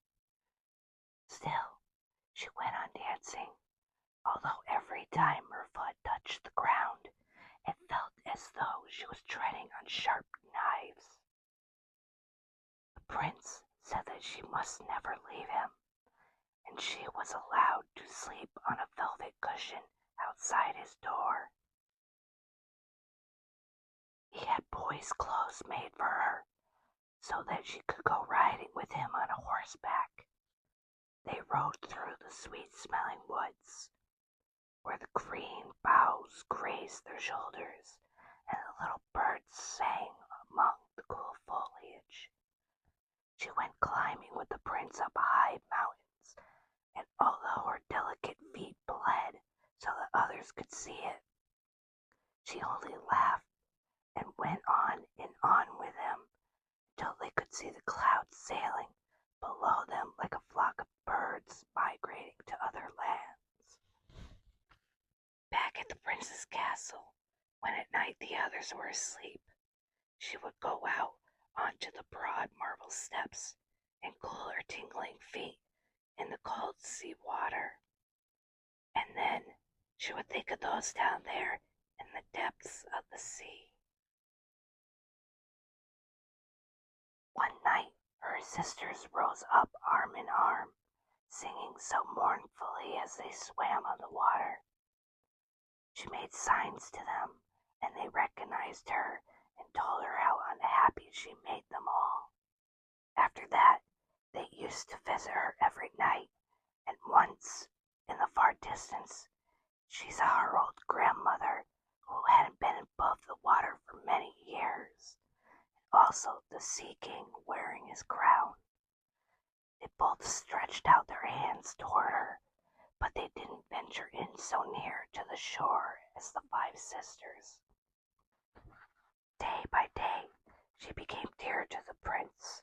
Still, she went on dancing, although every time her foot touched the ground, it felt as though she was treading on sharp knives. The prince said that she must never leave him, and she was allowed to sleep on a velvet cushion outside his door. He had boy's clothes made for her, so that she could go riding with him on horseback. They rode through the sweet-smelling woods, where the green boughs grazed their shoulders, and the little birds sang among the cool foliage. She went climbing with the prince up high mountains, and although her delicate feet bled so that others could see it, she only laughed and went on and on with him until they could see the clouds sailing below them like a flock of birds migrating to other lands. Back at the prince's castle, when at night the others were asleep, she would go out onto the broad marble steps and cool her tingling feet in the cold sea water. And then she would think of those down there in the depths of the sea. One night her sisters rose up arm in arm, singing so mournfully as they swam on the water. She made signs to them, and they recognized her and told her how unhappy she made them all. After that, they used to visit her every night, and once, in the far distance, she saw her old grandmother, who hadn't been above the water for many years, and also the Sea King wearing his crown. They both stretched out their hands toward her, but they didn't venture in so near to the shore as the 5 sisters. Day by day, she became dear to the prince.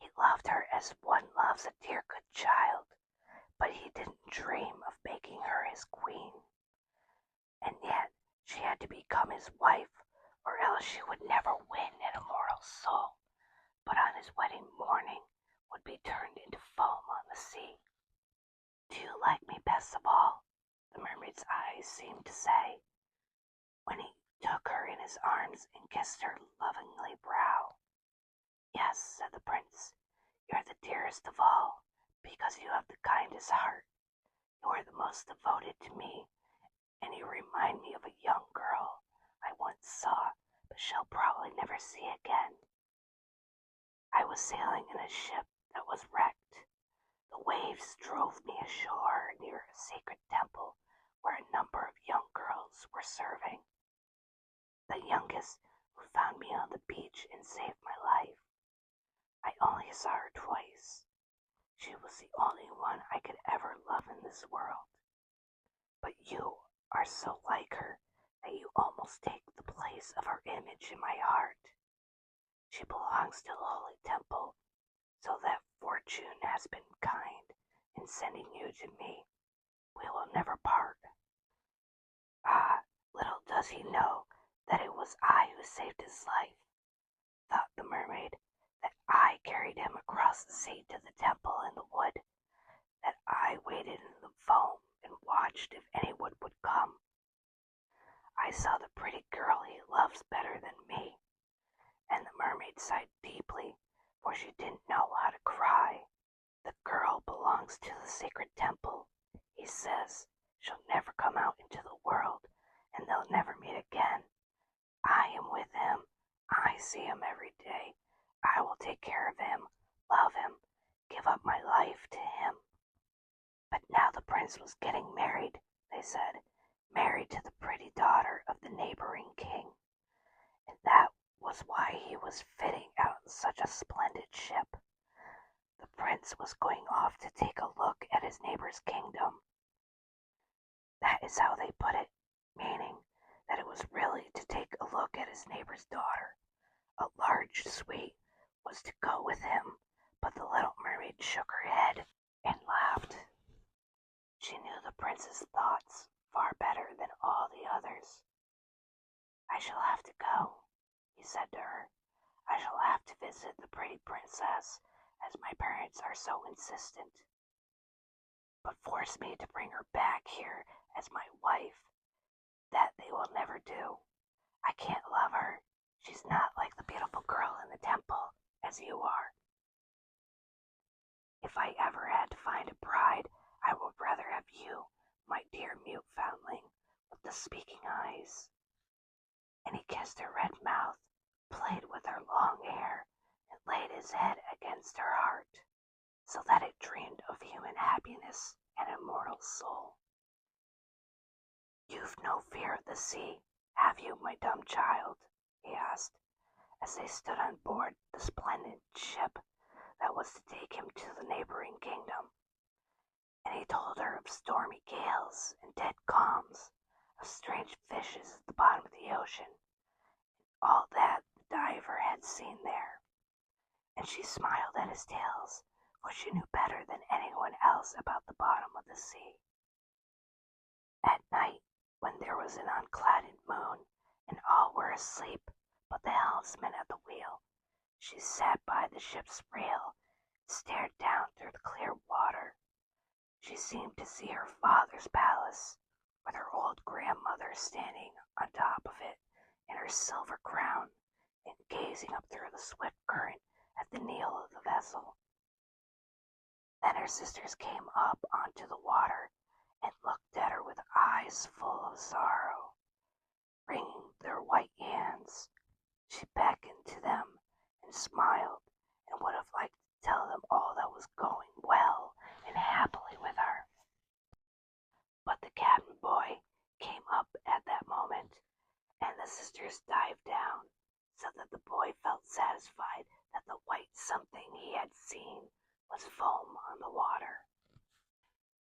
He loved her as one loves a dear good child, but he didn't dream of making her his queen. And yet she had to become his wife, or else she would never win an immortal soul, but on his wedding morning would be turned into foam on the sea. "Do you like me best of all?" the mermaid's eyes seemed to say, when he took her in his arms and kissed her lovingly brow. "Yes," said the prince, "you are the dearest of all, because you have the kindest heart. You are the most devoted to me, and you remind me of a young girl I once saw, but shall probably never see again. I was sailing in a ship that was wrecked. The waves drove me shore near a sacred temple where a number of young girls were serving. The youngest, who found me on the beach and saved my life. I only saw her twice. She was the only one I could ever love in this world. But you are so like her that you almost take the place of her image in my heart. She belongs to the holy temple, so that fortune has been kind in sending you to me. We will never part. Ah, little does he know that it was I who saved his life, thought the mermaid, that I carried him across the sea to the temple in the wood, that I waited in the foam and watched if anyone would come. I saw the pretty girl he loves better than me, and the mermaid sighed deeply, for she didn't know how to cry. The girl belongs to the sacred temple, he says. She'll never come out into the world, and they'll never meet again. I am with him. I see him every day. I will take care of him, love him, give up my life to him. But now the prince was getting married, they said, married to the pretty daughter of the neighboring king, and that was why he was fitting out such a splendid ship. The prince was going off to take a look at his neighbor's kingdom. That is how they put it, meaning that it was really to take a look at his neighbor's daughter. A large suite was to go with him, but the little mermaid shook her head and laughed. She knew the prince's thoughts far better than all the others. I shall have to go, he said to her. I shall have to visit the pretty princess, as my parents are so insistent. But force me to bring her back here as my wife. That they will never do. I can't love her. She's not like the beautiful girl in the temple, as you are. If I ever had to find a bride, I would rather have you, my dear mute foundling, with the speaking eyes. And he kissed her red mouth, played with her long hair, and laid his head against her heart, so that it dreamed of human happiness and immortal soul. You've no fear of the sea, have you, my dumb child? He asked, as they stood on board the splendid ship that was to take him to the neighboring kingdom. And he told her of stormy gales and dead calms, of strange fishes at the bottom of the ocean, all that the diver had seen there. And she smiled at his tales, for she knew better than anyone else about the bottom of the sea. At night, when there was an unclouded moon, and all were asleep but the helmsman at the wheel, she sat by the ship's rail and stared down through the clear water. She seemed to see her father's palace, with her old grandmother standing on top of it in her silver crown and gazing up through the swift current at the keel of the vessel. Then her sisters came up onto the water and looked at her with eyes full of sorrow. Wringing their white hands, she beckoned to them and smiled, and would have liked to tell them all that was going well and happily with her. But the cabin boy came up at that moment, and the sisters dived down, so that the boy felt satisfied that the white something he had seen was foam on the water.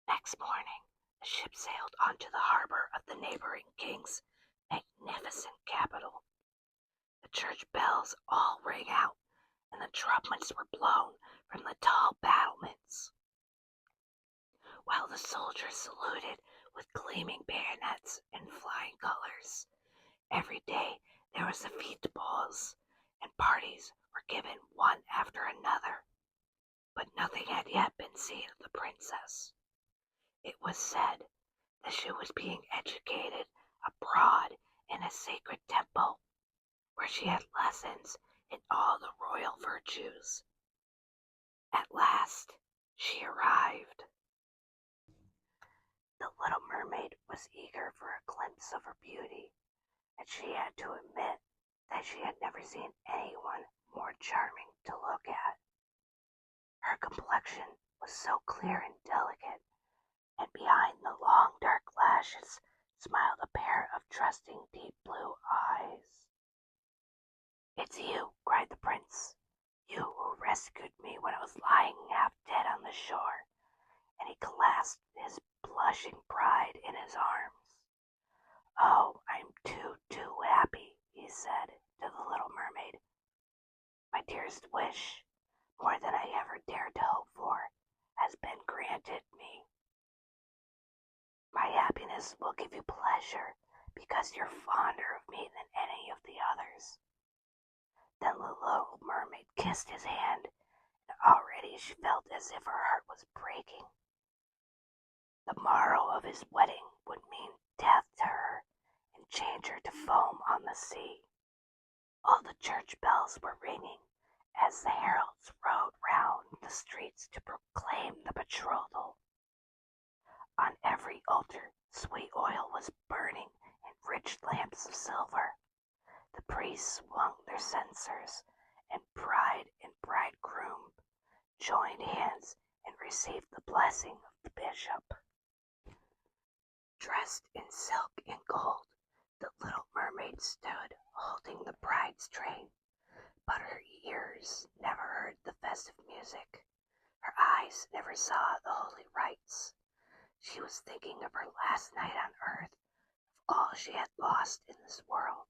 Next morning, the ship sailed onto the harbor of the neighboring king's magnificent capital. The church bells all rang out, and the trumpets were blown from the tall battlements, while the soldiers saluted with gleaming bayonets and flying colors. Every day there was a feast to balls, and parties were given one after another, but nothing had yet been seen of the princess. It was said that she was being educated abroad in a sacred temple, where she had lessons in all the royal virtues. At last she arrived. The little mermaid was eager for a glimpse of her beauty, and she had to admit that she had never seen anyone more charming to look at. Her complexion was so clear and delicate and behind the long dark lashes smiled a pair of trusting deep blue eyes. "It's you," cried the prince, "you who rescued me when I was lying half dead on the shore," and he clasped his blushing bride in his arms. "Oh, I'm too happy," he said to the little mermaid. "My dearest wish, more than I ever dared to hope for, has been granted me. My happiness will give you pleasure because you're fonder of me than any of the others." Then the little mermaid kissed his hand, and already she felt as if her heart was breaking. The morrow of his wedding would mean death to her and change her to foam on the sea. All the church bells were ringing as the heralds rode round the streets to proclaim the betrothal. On every altar sweet oil was burning in rich lamps of silver. The priests swung their censers, and bride and bridegroom joined hands and received the blessing of the bishop. Dressed in silk and gold, the little mermaid stood holding the bride's train, but her ears never heard the festive music. Her eyes never saw the holy rites. She was thinking of her last night on earth, of all she had lost in this world.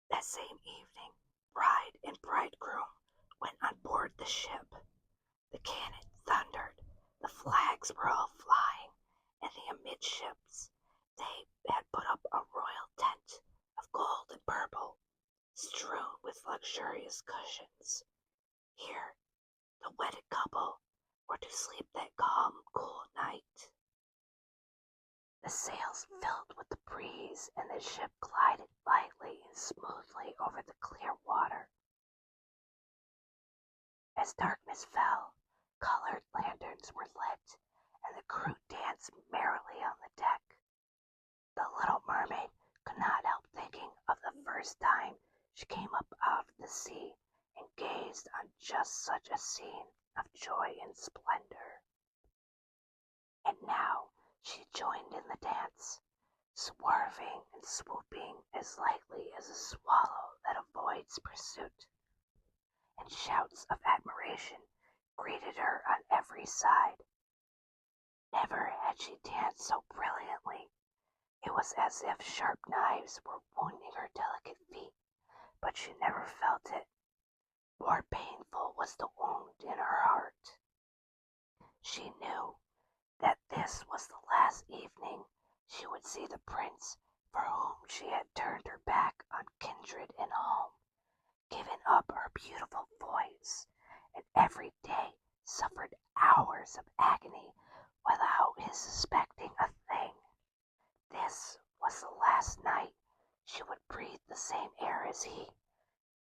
That same evening, bride and bridegroom went on board the ship. The cannon thundered, the flags were all flying, and the amidships they had put up a royal tent of gold and purple, strewn with luxurious cushions. Here, the wedded couple were to sleep that calm, cool night. The sails filled with the breeze, and the ship glided lightly and smoothly over the clear water. As darkness fell, colored lanterns were lit, and the crew danced merrily on the deck. The little mermaid could not help thinking of the first time she came up out of the sea and gazed on just such a scene of joy and splendor. And now she joined in the dance, swerving and swooping as lightly as a swallow that avoids pursuit, and shouts of admiration greeted her on every side. Never had she danced so brilliantly. It was as if sharp knives were wounding her delicate feet, but she never felt it. More painful was the wound in her heart. She knew that this was the last evening she would see the prince for whom she had turned her back on kindred and home, given up her beautiful voice, and every day suffered hours of agony without his suspecting a thing. This was the last night she would breathe the same air as he,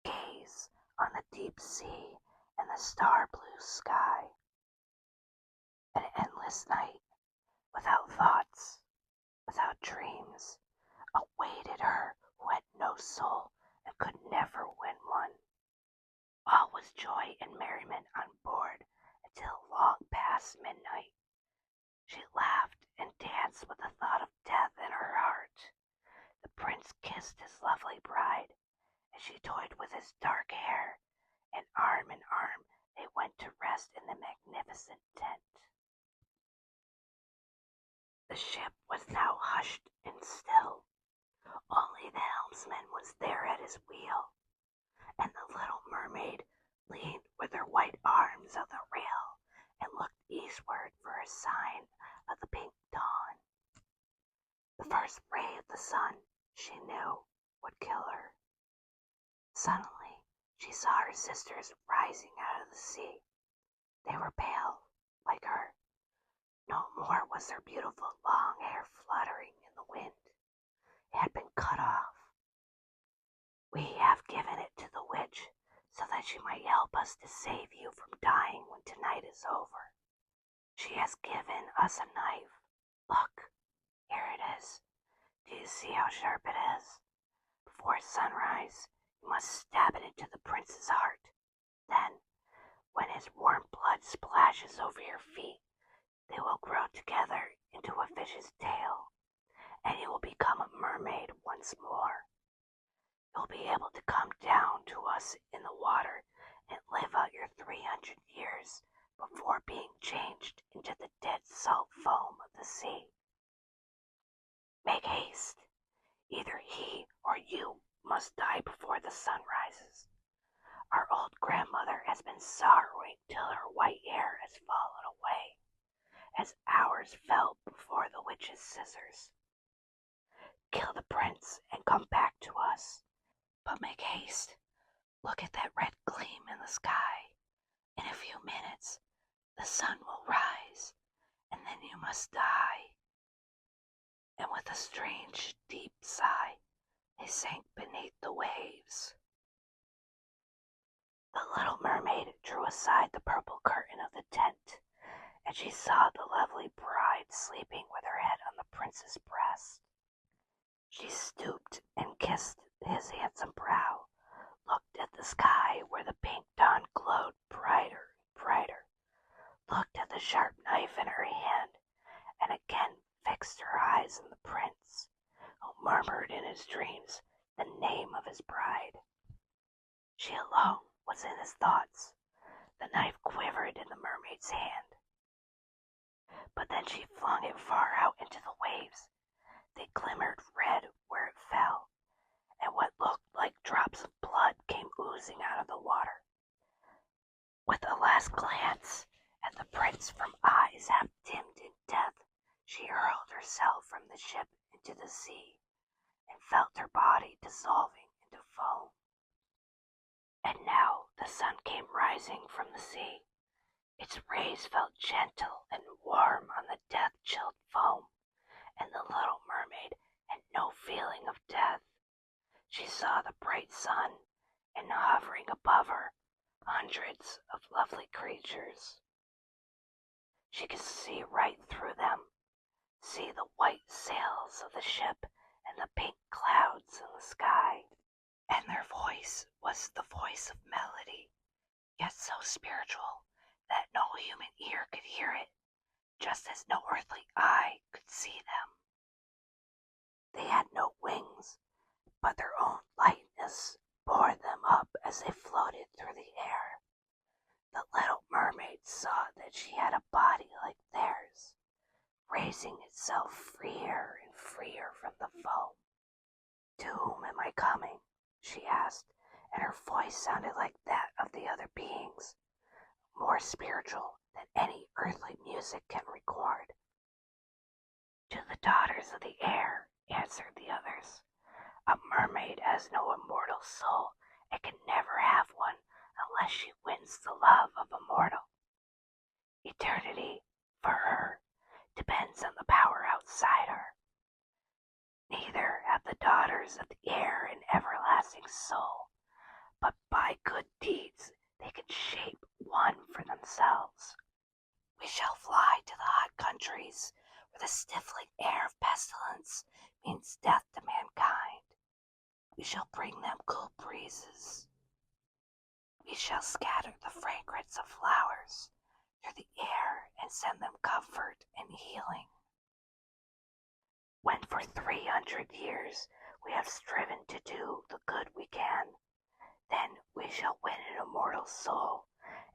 gaze on the deep sea and the star-blue sky. An endless night, without thoughts, without dreams, awaited her who had no soul and could never win one. All was joy and merriment on board until long past midnight. She laughed and danced with the thought of death in her heart. The prince kissed his lovely bride, and she toyed with his dark hair, and arm in arm they went to rest in the magnificent tent. The ship was now hushed and still. Only the helmsman was there at his wheel, and the little mermaid leaned with her white arms on the rail and looked eastward for a sign of the pink dawn. The first ray of the sun, she knew, would kill her. Suddenly, she saw her sisters rising out of the sea. They were pale, like her. No more was their beautiful long hair fluttering in the wind. It had been cut off. "We have given it to the witch so that she might help us to save you from dying when tonight is over. She has given us a knife. Look, here it is. Do you see how sharp it is? Before sunrise, you must stab it into the prince's heart. Then, when his warm blood splashes over your feet, They will grow together into a fish's tail, and you will become a mermaid once more. You'll be able to come down to us in the water and live out your 300 years before being changed into the dead salt foam of the sea. Make haste. Either he or you must die before the sun rises. Our old grandmother has been sorrowing till her white hair has fallen away, as ours fell before the witch's scissors. Kill the prince and come back to us. But make haste. Look at that red gleam in the sky. In a few minutes, the sun will rise, and then you must die. And with a strange, deep sigh, they sank beneath the waves. The little mermaid drew aside the purple curtain of the tent, and she saw the lovely bride sleeping with her head on the prince's breast. She stooped and kissed his handsome brow, looked at the sky where the pink dawn glowed brighter and brighter, looked at the sharp knife in her hand, and again fixed her eyes on the prince, who murmured in his dreams the name of his bride. She alone was in his thoughts. The knife quivered in the mermaid's hand, but then she flung it far out into the waves. They glimmered red where it fell, and what looked like drops of blood came oozing out of the water. With a last glance at the prince from eyes half dimmed in death, she hurled herself from the ship into the sea, and felt her body dissolving into foam. And now the sun came rising from the sea. Its rays felt gentle and warm on the death-chilled foam, and the little mermaid had no feeling of death. She saw the bright sun, and hovering above her, hundreds of lovely creatures. She could see right through them, see the white sails of the ship and the pink clouds in the sky. And their voice was the voice of melody, yet so spiritual that no human ear could hear it, just as no earthly eye could see them. They had no wings, but their own lightness bore them up as they floated through the air. The little mermaid saw that she had a body like theirs, raising itself freer and freer from the foam. To whom am I coming? She asked, and her voice sounded like that of the other beings, more spiritual than any earthly music can record. To the daughters of the air, answered the others. A mermaid has no immortal soul and can never have one unless she wins the love of a mortal. Eternity, for her, depends on the power outside her. Neither have the daughters of the air an everlasting soul, but by good deeds they can shape one for themselves. We shall fly to the hot countries where the stifling air of pestilence means death to mankind. We shall bring them cool breezes. We shall scatter the fragrance of flowers through the air and send them comfort and healing. When for 300 years we have striven to do the good we can, then we shall win an immortal soul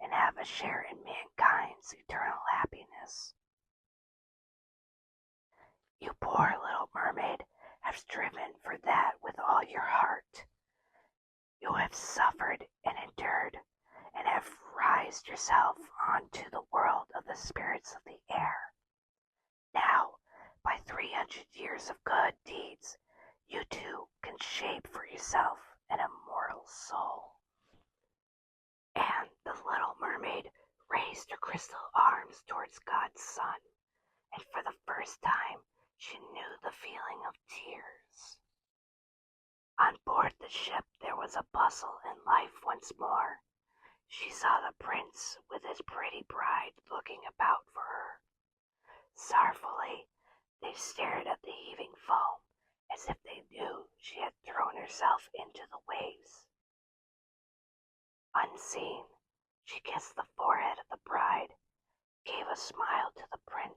and have a share in mankind's eternal happiness. You poor little mermaid have striven for that with all your heart. You have suffered and endured, and have raised yourself onto the world of the spirits of the air. Now, by 300 years of good deeds, you too can shape for yourself an immortal soul. And the little mermaid raised her crystal arms towards God's sun, and for the first time she knew the feeling of tears. On board the ship there was a bustle and life once more. She saw the prince with his pretty bride looking about for her. Sorrowfully they stared at the heaving foam, as if they knew she had thrown herself into the waves. Unseen, she kissed the forehead of the bride, gave a smile to the prince,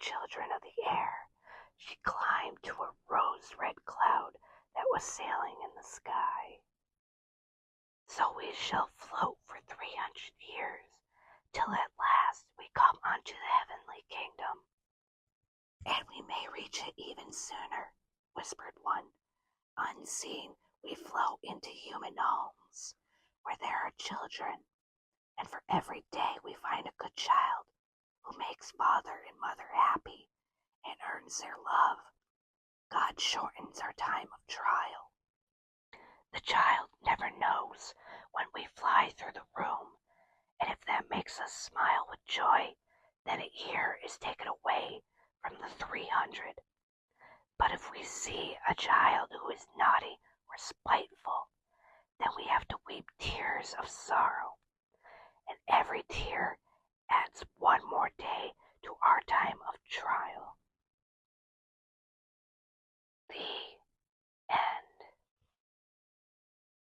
children of the air, she climbed to a rose-red cloud that was sailing in the sky. So we shall float for 300 years, till at last we come unto the heavenly kingdom. And we may reach it even sooner, whispered one. Unseen, we float into human homes, where there are children, and for every day we find a good child who makes father and mother happy and earns their love. God shortens our time of trial. The child never knows when we fly through the room, and if that makes us smile with joy, then a year is taken away from the 300. But if we see a child who is naughty or spiteful, then we have to weep tears of sorrow, and every tear adds one more day to our time